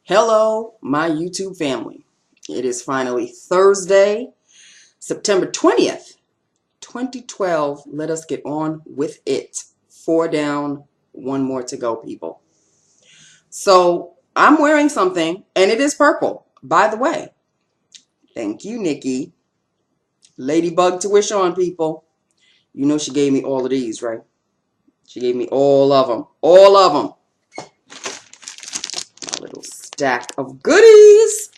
Hello, my YouTube family. It is finally Thursday, September 20th, 2012. Let us get on with it. 4 down, 1 more to go, people. So I'm wearing something, and it is purple, by the way. Thank you, Nikki. Ladybug to wish on, people. You know she gave me all of these, right? She gave me all of them. All of them. A little stack of goodies.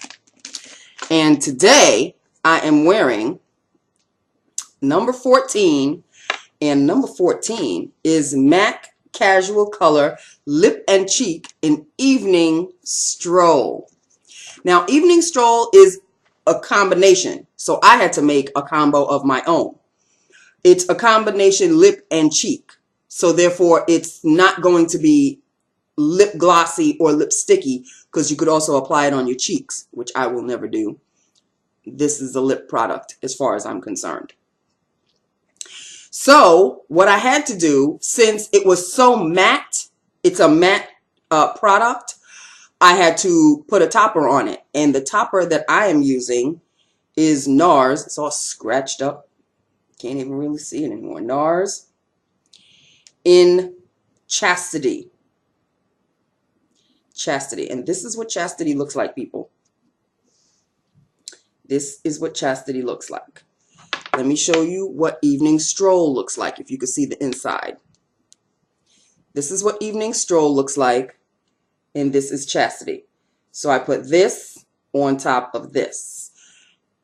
And today I am wearing number 14, and number 14 is MAC Casual Color Lip and Cheek in Evening Stroll. Now, Evening Stroll is a combination, so I had to make a combo of my own. It's a combination lip and cheek, so therefore it's not going to be lip glossy or lip sticky, because you could also apply it on your cheeks, which I will never do. This is a lip product as far as I'm concerned. So what I had to do, since it was so matte, it's a matte product, I had to put a topper on it. And the topper that I am using is NARS. It's all scratched up. Can't even really see it anymore. NARS in Chastity. Chastity. And this is what Chastity looks like, people. This is what Chastity looks like. Let me show you what Evening Stroll looks like, if you can see the inside. This is what Evening Stroll looks like, and this is Chastity. So I put this on top of this,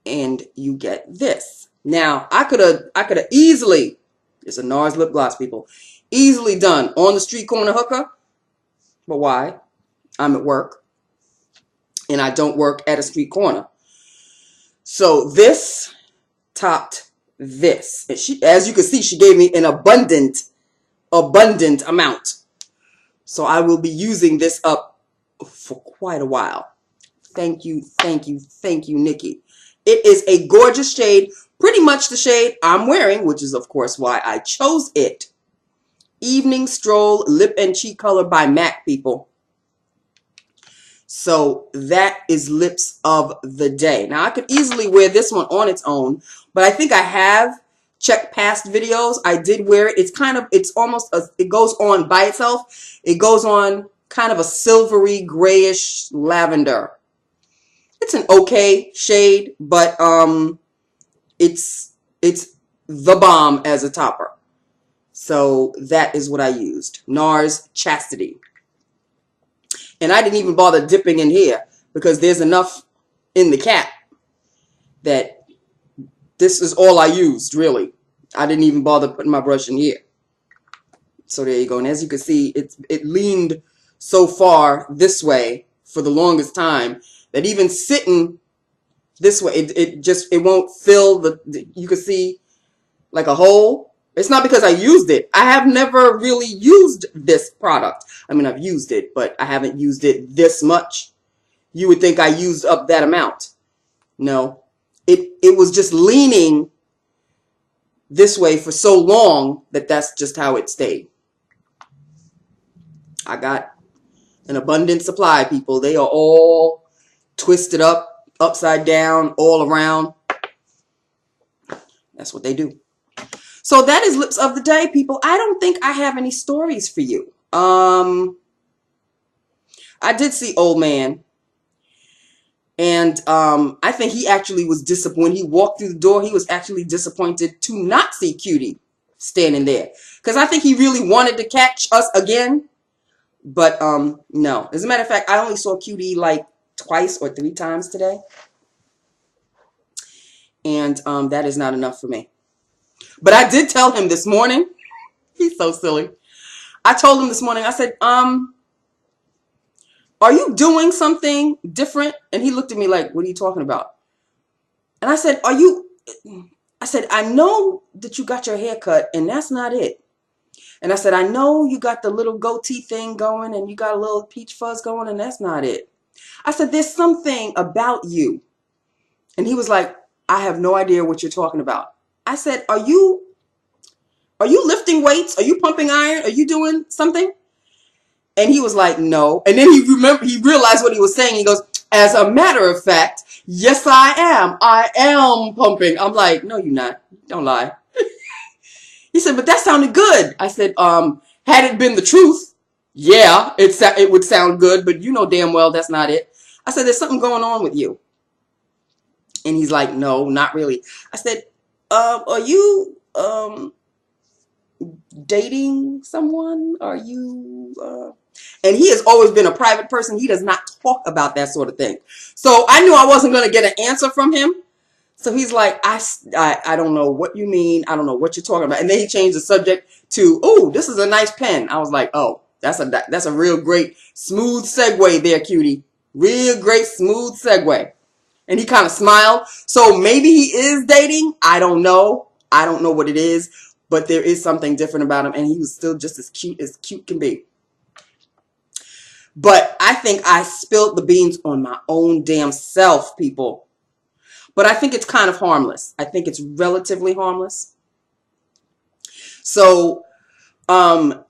and you get this. Now, I could have easily, it's a NARS lip gloss, people, easily done on the street corner hooker. But why? I'm at work, and I don't work at a street corner. So this topped this. And as you can see, she gave me an abundant amount. So I will be using this up for quite a while. Thank you, Nikki. It is a gorgeous shade, pretty much the shade I'm wearing, which is of course why I chose it. Evening Stroll Lip and Cheek Color by MAC, people. So that is lips of the day. Now I could easily wear this one on its own, but I think I have checked past videos. I did wear it. It's almost, it goes on by itself. It goes on kind of a silvery grayish lavender. It's an okay shade, but it's the bomb as a topper. So that is what I used. NARS Chastity. And I didn't even bother dipping in here because there's enough in the cap that this is all I used, really. I didn't even bother putting my brush in here. So there you go. And as you can see, it leaned so far this way for the longest time that even sitting this way, it won't fill you can see like a hole. It's not because I used it. I have never really used this product. I mean, I've used it, but I haven't used it this much. You would think I used up that amount. No. It was just leaning this way for so long that that's just how it stayed. I got an abundant supply, people. They are all twisted up, upside down, all around. That's what they do. So that is lips of the day, people. I don't think I have any stories for you. I did see Old Man. And I think he actually was disappointed. When he walked through the door, he was actually disappointed to not see Cutie standing there. Because I think he really wanted to catch us again. But no. As a matter of fact, I only saw Cutie like twice or 3 times today. And that is not enough for me. But I did tell him this morning. He's so silly. I told him this morning, I said, are you doing something different? And he looked at me like, what are you talking about? And I said, I know that you got your hair cut and that's not it. And I said, I know you got the little goatee thing going and you got a little peach fuzz going and that's not it. I said, there's something about you. And he was like, I have no idea what you're talking about. I said, are you lifting weights? Are you pumping iron? Are you doing something? And he was like, no. And then he realized what he was saying. He goes, as a matter of fact, yes, I am. I am pumping. I'm like, no, you're not. Don't lie. He said, but that sounded good. I said, had it been the truth, yeah, it would sound good, but you know damn well that's not it. I said, there's something going on with you. And he's like, no, not really. I said, are you dating someone? Are you and he has always been a private person. He does not talk about that sort of thing. So I knew I wasn't going to get an answer from him. So he's like, I don't know what you mean. I don't know what you're talking about. And then he changed the subject to, oh, this is a nice pen. I was like, oh, that's a real great smooth segue there, cutie. Real great smooth segue. And he kind of smiled. So maybe he is dating. I don't know. I don't know what it is. But there is something different about him. And he was still just as cute can be. But I think I spilled the beans on my own damn self, people. But I think it's kind of harmless. I think it's relatively harmless. So I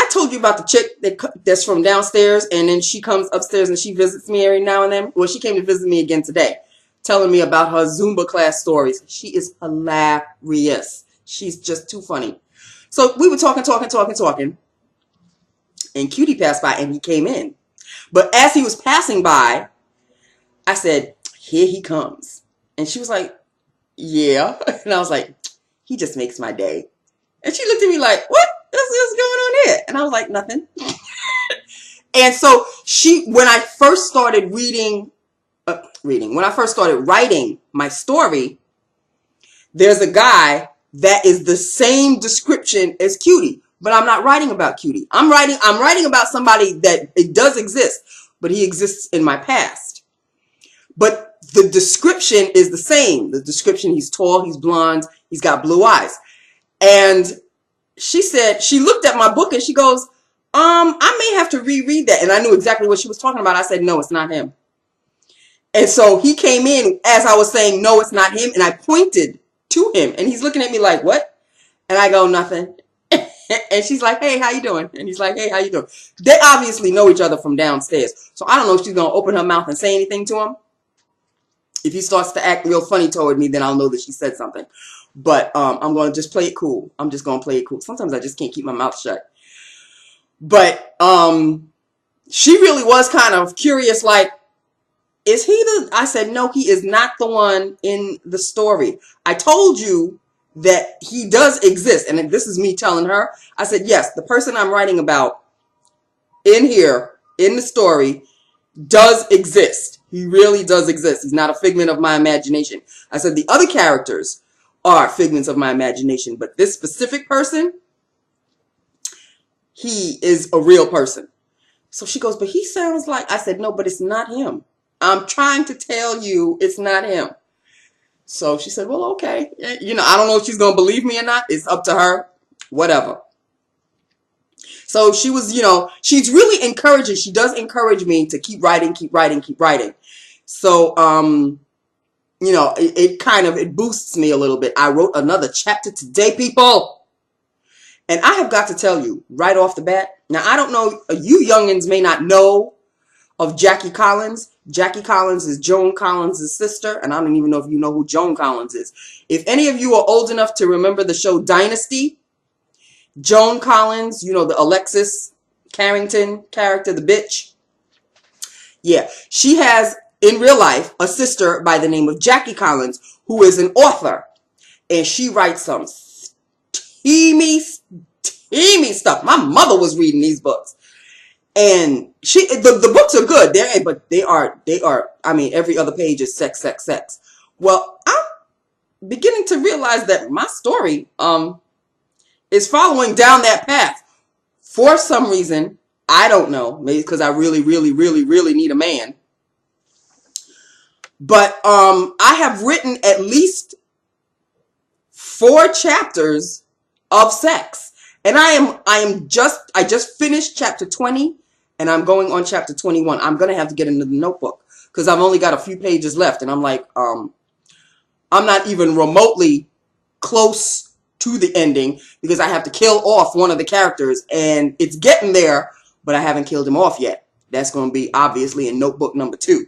told you about the chick that's from downstairs, and then she comes upstairs and she visits me every now and then. Well, she came to visit me again today, telling me about her Zumba class stories. She is hilarious. She's just too funny. So we were talking. And Cutie passed by and he came in. But as he was passing by, I said, here he comes. And she was like, yeah. And I was like, he just makes my day. And she looked at me like, what's going on here? And I was like, nothing. And so when I first started when I first started writing my story, there's a guy that is the same description as Cutie. But I'm not writing about Cutie. I'm writing about somebody that it does exist, but he exists in my past. But the description is the same. The description, he's tall, he's blonde, he's got blue eyes. And she said, she looked at my book and she goes, I may have to reread that. And I knew exactly what she was talking about. I said, no, it's not him. And so he came in as I was saying, no, it's not him. And I pointed to him and he's looking at me like, what? And I go, nothing. And she's like, hey, how you doing? And he's like, hey, how you doing? They obviously know each other from downstairs. So I don't know if she's going to open her mouth and say anything to him. If he starts to act real funny toward me, then I'll know that she said something. But I'm going to just play it cool. I'm just going to play it cool. Sometimes I just can't keep my mouth shut. But she really was kind of curious, like, is he I said, no, he is not the one in the story. I told you that he does exist. And this is me telling her. I said, yes, the person I'm writing about in here, in the story, does exist. He really does exist. He's not a figment of my imagination. I said the other characters are figments of my imagination, but this specific person, he is a real person. So she goes, but he sounds like, I said, no, but it's not him. I'm trying to tell you it's not him. So she said, well, okay. You know, I don't know if she's going to believe me or not. It's up to her. Whatever. So she was, you know, she's really encouraging. She does encourage me to keep writing, keep writing, keep writing. So, you know, it boosts me a little bit. I wrote another chapter today, people. And I have got to tell you right off the bat. Now, I don't know, you youngins may not know of Jackie Collins. Jackie Collins is Joan Collins' sister, and I don't even know if you know who Joan Collins is. If any of you are old enough to remember the show Dynasty, Joan Collins, you know, the Alexis Carrington character, the bitch. Yeah, she has, in real life, a sister by the name of Jackie Collins, who is an author, and she writes some steamy stuff. My mother was reading these books. And the books are good, but they are, I mean, every other page is sex, sex, sex. Well, I'm beginning to realize that my story is following down that path. For some reason, I don't know, maybe because I really, really, really, really need a man. But I have written at least 4 chapters of sex. And I just finished chapter 20 and I'm going on chapter 21. I'm going to have to get into the notebook because I've only got a few pages left. And I'm like, I'm not even remotely close to the ending because I have to kill off one of the characters and it's getting there. but I haven't killed him off yet. That's going to be obviously in notebook number 2.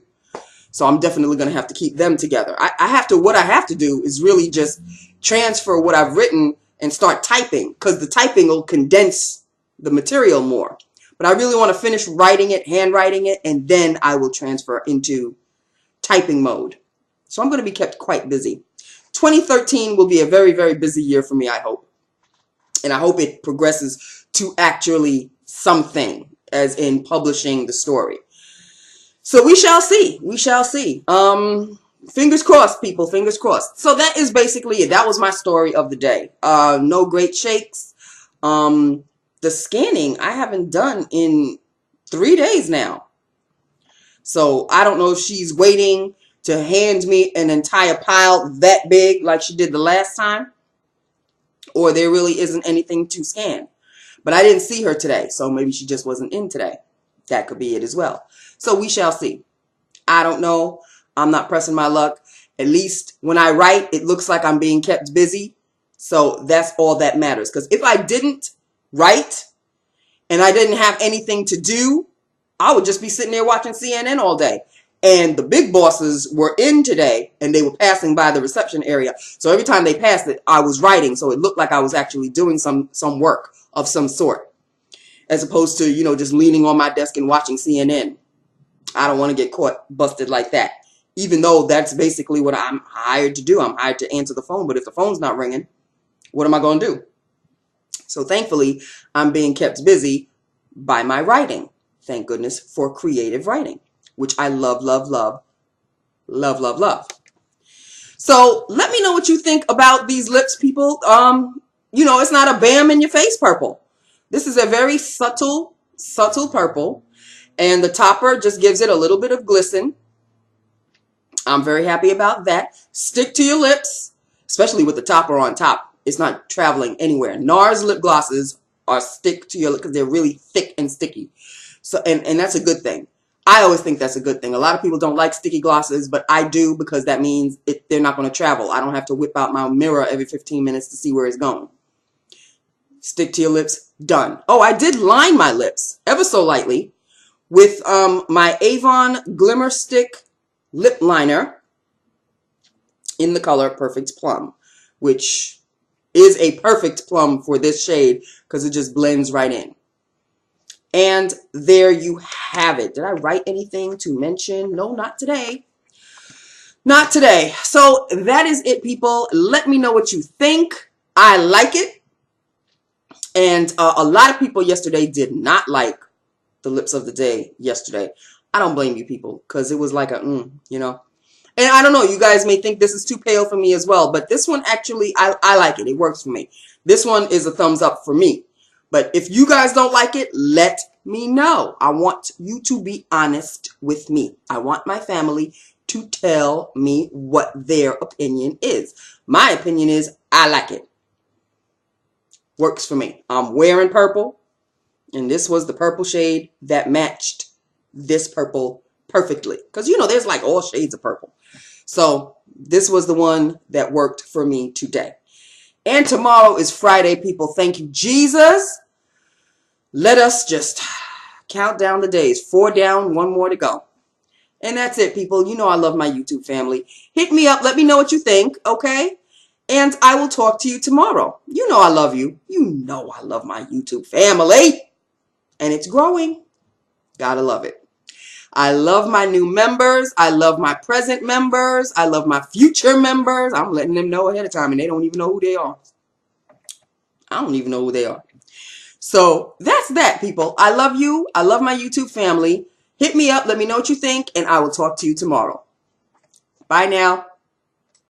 So I'm definitely going to have to keep them together. What I have to do is really just transfer what I've written and start typing, because the typing will condense the material more. But I really want to finish writing it, handwriting it, and then I will transfer into typing mode. So I'm going to be kept quite busy. 2013 will be a very, very busy year for me, I hope. And I hope it progresses to actually something, as in publishing the story. So we shall see. We shall see. Fingers crossed, people. Fingers crossed. So that is basically it. That was my story of the day. No great shakes. The scanning I haven't done in 3 days now. So I don't know if she's waiting to hand me an entire pile that big like she did the last time, or there really isn't anything to scan. But I didn't see her today, so maybe she just wasn't in today. That could be it as well. So we shall see. I don't know. I'm not pressing my luck. At least when I write, it looks like I'm being kept busy. So that's all that matters. Because if I didn't write and I didn't have anything to do, I would just be sitting there watching CNN all day. And the big bosses were in today, and they were passing by the reception area. So every time they passed it, I was writing. So it looked like I was actually doing some work of some sort, as opposed to, you know, just leaning on my desk and watching CNN. I don't want to get caught busted like that, even though that's basically what I'm hired to do. I'm hired to answer the phone. But if the phone's not ringing, what am I going to do? So thankfully, I'm being kept busy by my writing. Thank goodness for creative writing, which I love, love, love, love, love, love. So let me know what you think about these lips, people. You know, it's not a bam in your face purple. This is a very subtle, subtle purple. And the topper just gives it a little bit of glisten. I'm very happy about that. Stick to your lips, especially with the topper on top. It's not traveling anywhere. NARS lip glosses are stick to your lips because they're really thick and sticky. So, and that's a good thing. I always think that's a good thing. A lot of people don't like sticky glosses, but I do, because that means they're not going to travel. I don't have to whip out my mirror every 15 minutes to see where it's going. Stick to your lips. Done. Oh, I did line my lips ever so lightly with my Avon Glimmer Stick lip liner in the color Perfect Plum, which is a perfect plum for this shade because it just blends right in. And there you have it. Did I write anything to mention? No, not today. Not today. So that is it, people. Let me know what you think. I like it. And a lot of people yesterday did not like the lips of the day yesterday. I don't blame you, people, because it was like a, you know. And I don't know, you guys may think this is too pale for me as well, but this one actually, I like it. It works for me. This one is a thumbs up for me. But if you guys don't like it, let me know. I want you to be honest with me. I want my family to tell me what their opinion is. My opinion is I like it. Works for me. I'm wearing purple, and this was the purple shade that matched this purple perfectly. Because, you know, there's like all shades of purple. So this was the one that worked for me today. And tomorrow is Friday, people. Thank you, Jesus. Let us just count down the days. 4 down, 1 more to go. And that's it, people. You know I love my YouTube family. Hit me up. Let me know what you think, okay? And I will talk to you tomorrow. You know I love you. You know I love my YouTube family. And it's growing. Gotta love it. I love my new members. I love my present members. I love my future members. I'm letting them know ahead of time, and they don't even know who they are. I don't even know who they are. So that's that, people. I love you. I love my YouTube family. Hit me up. Let me know what you think, and I will talk to you tomorrow. Bye now.